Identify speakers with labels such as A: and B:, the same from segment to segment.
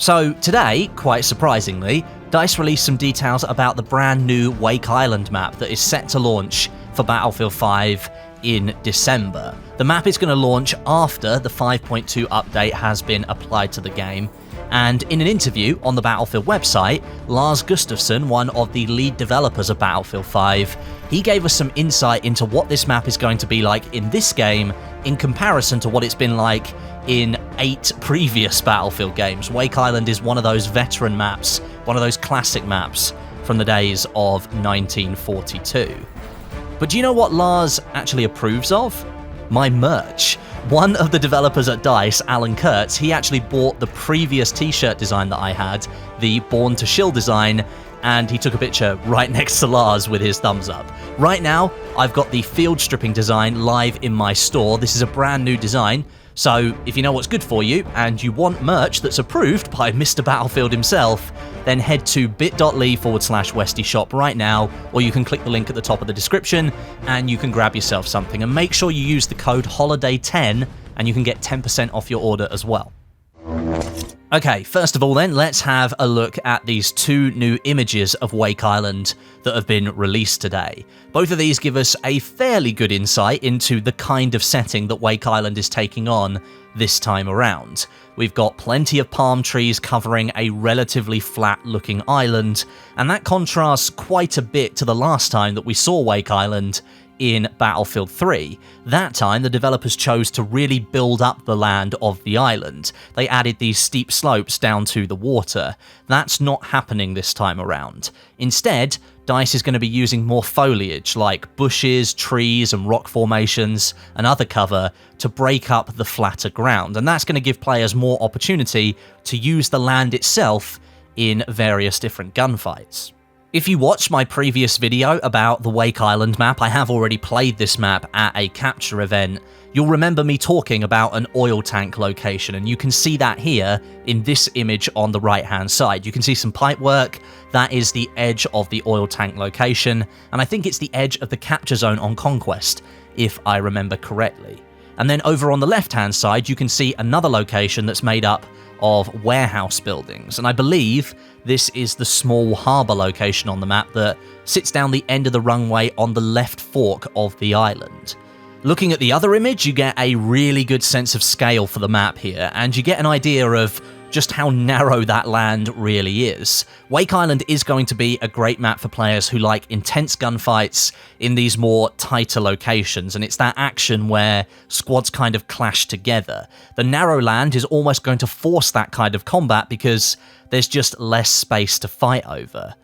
A: So today, quite surprisingly, DICE released some details about the brand new Wake Island map that is set to launch for Battlefield 5 in December. The map is going to launch after the 5.2 update has been applied to the game, and in an interview on the Battlefield website, Lars Gustavsson, one of the lead developers of Battlefield 5, he gave us some insight into what this map is going to be like in this game in comparison to what it's been like in 8 previous Battlefield games. Wake Island is one of those veteran maps, one of those classic maps from the days of 1942. But do you know what Lars actually approves of? My merch. One of the developers at DICE, Alan Kurtz, he actually bought the previous t-shirt design that I had, the Born to Shill design, and he took a picture right next to Lars with his thumbs up. Right now, I've got the field stripping design live in my store. This is a brand new design, so if you know what's good for you and you want merch that's approved by Mr. Battlefield himself, then head to bit.ly/Westie shop right now, or you can click the link at the top of the description and you can grab yourself something. And make sure you use the code HOLIDAY10 and you can get 10% off your order as well. Okay, first of all then, let's have a look at these 2 new images of Wake Island that have been released today. Both of these give us a fairly good insight into the kind of setting that Wake Island is taking on this time around. We've got plenty of palm trees covering a relatively flat-looking island, and that contrasts quite a bit to the last time that we saw Wake Island in Battlefield 3. That time, the developers chose to really build up the land of the island. They added these steep slopes down to the water. That's not happening this time around. Instead, DICE is going to be using more foliage like bushes, trees and rock formations and other cover to break up the flatter ground, and that's going to give players more opportunity to use the land itself in various different gunfights. If you watched my previous video about the Wake Island map, I have already played this map at a capture event. You'll remember me talking about an oil tank location, and you can see that here in this image on the right hand side. You can see some pipe work. That is the edge of the oil tank location, and I think it's the edge of the capture zone on Conquest, if I remember correctly. And then over on the left hand side, you can see another location that's made up of warehouse buildings, and I believe this is the small harbour location on the map that sits down the end of the runway on the left fork of the island. Looking at the other image, you get a really good sense of scale for the map here, and you get an idea of just how narrow that land really is. Wake Island is going to be a great map for players who like intense gunfights in these more tighter locations, and it's that action where squads kind of clash together. The narrow land is almost going to force that kind of combat because there's just less space to fight over.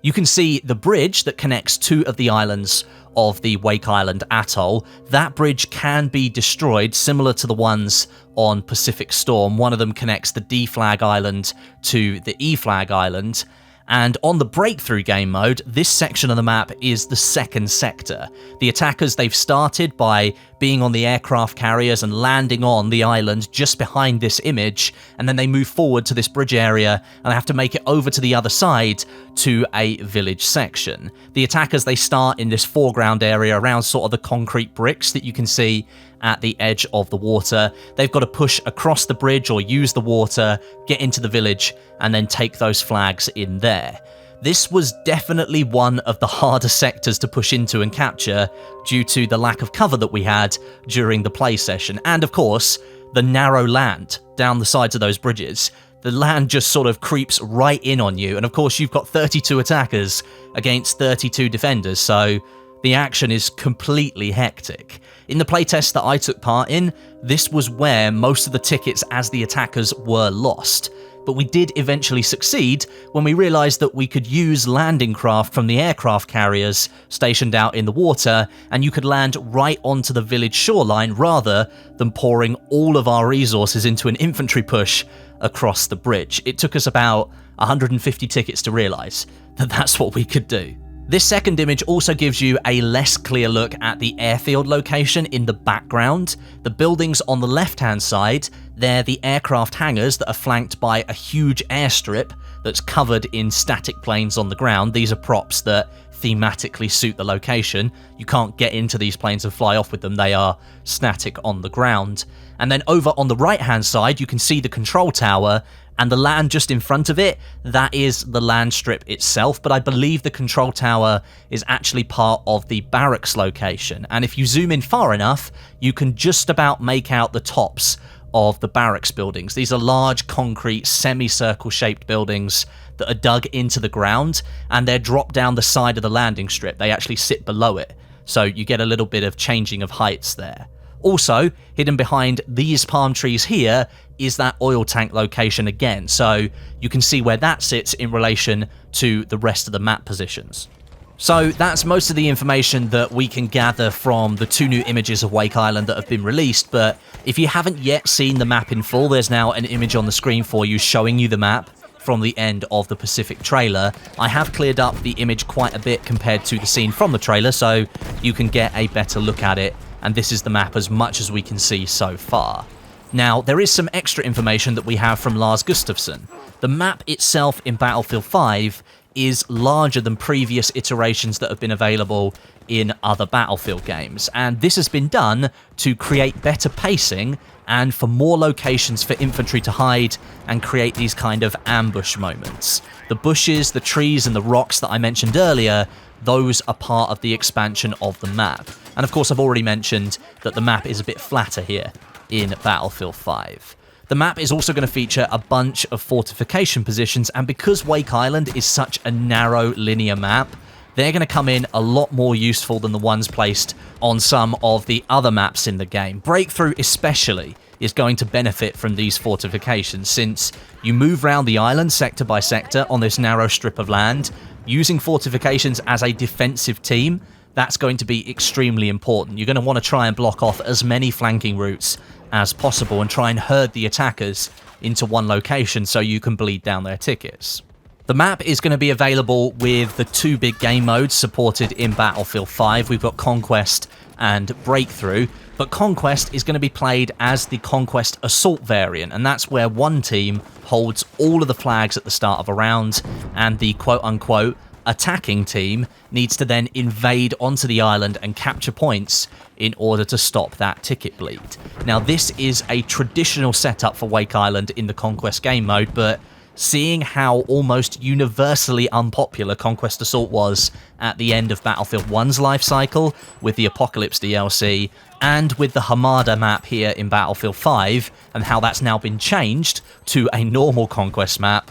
A: You can see the bridge that connects 2 of the islands of the Wake Island atoll. That bridge can be destroyed, similar to the ones on Pacific Storm. One of them connects the D flag island to the E flag island. And on the breakthrough game mode, this section of the map is the second sector. The attackers, they've started by being on the aircraft carriers and landing on the island just behind this image, and then they move forward to this bridge area and they have to make it over to the other side to a village section. The attackers, they start in this foreground area around sort of the concrete bricks that you can see at the edge of the water. They've got to push across the bridge or use the water, get into the village, and then take those flags in there. This was definitely one of the harder sectors to push into and capture due to the lack of cover that we had during the play session, and of course, the narrow land down the sides of those bridges. The land just sort of creeps right in on you, and of course you've got 32 attackers against 32 defenders, so the action is completely hectic. In the playtest that I took part in, this was where most of the tickets as the attackers were lost. But we did eventually succeed when we realised that we could use landing craft from the aircraft carriers stationed out in the water, and you could land right onto the village shoreline rather than pouring all of our resources into an infantry push across the bridge. It took us about 150 tickets to realise that that's what we could do. This second image also gives you a less clear look at the airfield location in the background. The buildings on the left-hand side, they're the aircraft hangars that are flanked by a huge airstrip that's covered in static planes on the ground. These are props that thematically suit the location. You can't get into these planes and fly off with them, they are static on the ground. And then over on the right-hand side, you can see the control tower, And the land just in front of it, that is the land strip itself, but I believe the control tower is actually part of the barracks location. And if you zoom in far enough, you can just about make out the tops of the barracks buildings. These are large concrete semicircle shaped buildings that are dug into the ground, and they're dropped down the side of the landing strip. They actually sit below it, so you get a little bit of changing of heights there. Also, hidden behind these palm trees here is that oil tank location again, so you can see where that sits in relation to the rest of the map positions. So that's most of the information that we can gather from the 2 new images of Wake Island that have been released, but if you haven't yet seen the map in full, there's now an image on the screen for you showing you the map from the end of the Pacific trailer. I have cleared up the image quite a bit compared to the scene from the trailer, so you can get a better look at it, and this is the map as much as we can see so far. Now, there is some extra information that we have from Lars Gustavsson. The map itself in Battlefield 5 is larger than previous iterations that have been available in other Battlefield games, and this has been done to create better pacing and for more locations for infantry to hide and create these kind of ambush moments. The bushes, the trees, and the rocks that I mentioned earlier, those are part of the expansion of the map. And of course, I've already mentioned that the map is a bit flatter here in Battlefield 5. The map is also going to feature a bunch of fortification positions, and because Wake Island is such a narrow linear map, they're going to come in a lot more useful than the ones placed on some of the other maps in the game. Breakthrough especially is going to benefit from these fortifications, since you move around the island sector by sector on this narrow strip of land, using fortifications as a defensive team. That's going to be extremely important. You're going to want to try and block off as many flanking routes as possible and try and herd the attackers into one location so you can bleed down their tickets. The map is going to be available with the 2 big game modes supported in Battlefield 5. We've got Conquest and Breakthrough, but Conquest is going to be played as the Conquest Assault variant, and that's where one team holds all of the flags at the start of a round, and the quote-unquote attacking team needs to then invade onto the island and capture points in order to stop that ticket bleed. Now, this is a traditional setup for Wake Island in the Conquest game mode, but seeing how almost universally unpopular Conquest Assault was at the end of Battlefield 1's life cycle with the Apocalypse DLC, and with the Hamada map here in Battlefield 5, and how that's now been changed to a normal Conquest map,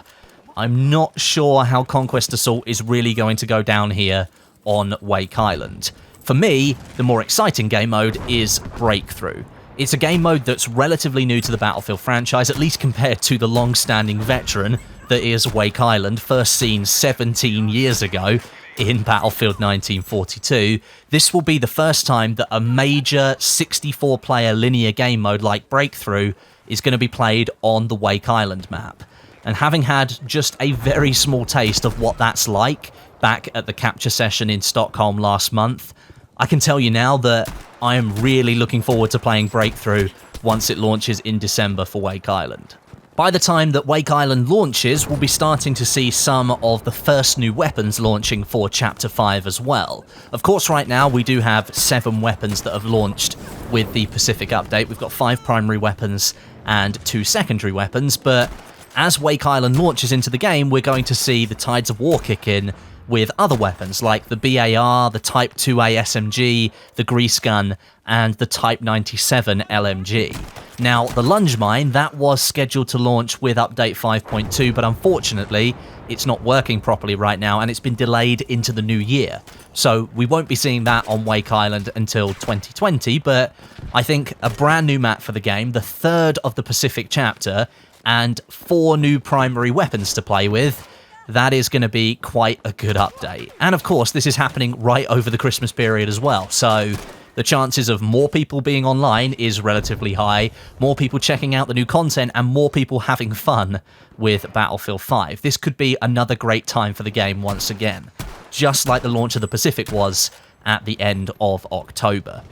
A: I'm not sure how Conquest Assault is really going to go down here on Wake Island. For me, the more exciting game mode is Breakthrough. It's a game mode that's relatively new to the Battlefield franchise, at least compared to the long-standing veteran that is Wake Island, first seen 17 years ago in Battlefield 1942. This will be the first time that a major 64-player linear game mode like Breakthrough is going to be played on the Wake Island map. And having had just a very small taste of what that's like back at the capture session in Stockholm last month, I can tell you now that I am really looking forward to playing Breakthrough once it launches in December for Wake Island. By the time that Wake Island launches, we'll be starting to see some of the first new weapons launching for Chapter 5 as well. Of course, right now we do have 7 weapons that have launched with the Pacific update. We've got 5 primary weapons and 2 secondary weapons, but as Wake Island launches into the game, we're going to see the Tides of War kick in with other weapons like the BAR, the Type 2A SMG, the Grease Gun, and the Type 97 LMG. Now, the Lunge Mine, that was scheduled to launch with Update 5.2, but unfortunately, it's not working properly right now, and it's been delayed into the new year. So we won't be seeing that on Wake Island until 2020, but I think a brand new map for the game, the 3rd of the Pacific chapter, and 4 new primary weapons to play with, that is going to be quite a good update. And of course, this is happening right over the Christmas period as well, so the chances of more people being online is relatively high, more people checking out the new content, and more people having fun with Battlefield 5. This could be another great time for the game once again, just like the launch of the Pacific was at the end of October.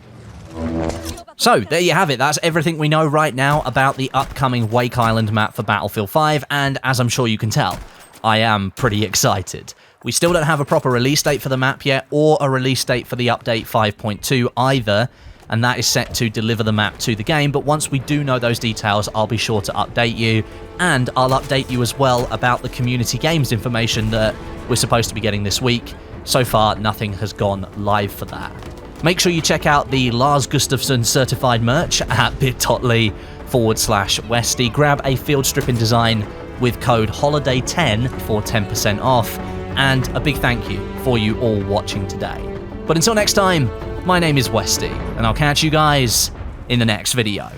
A: So, there you have it. That's everything we know right now about the upcoming Wake Island map for Battlefield 5, and as I'm sure you can tell, I am pretty excited. We still don't have a proper release date for the map yet, or a release date for the update 5.2 either, and that is set to deliver the map to the game. But once we do know those details, I'll be sure to update you, and I'll update you as well about the community games information that we're supposed to be getting this week. So far, nothing has gone live for that. Make sure you check out the Lars Gustavsson certified merch at bit.ly/Westie. Grab a field stripping design with code HOLIDAY10 for 10% off, and a big thank you for you all watching today. But until next time, my name is Westie, and I'll catch you guys in the next video.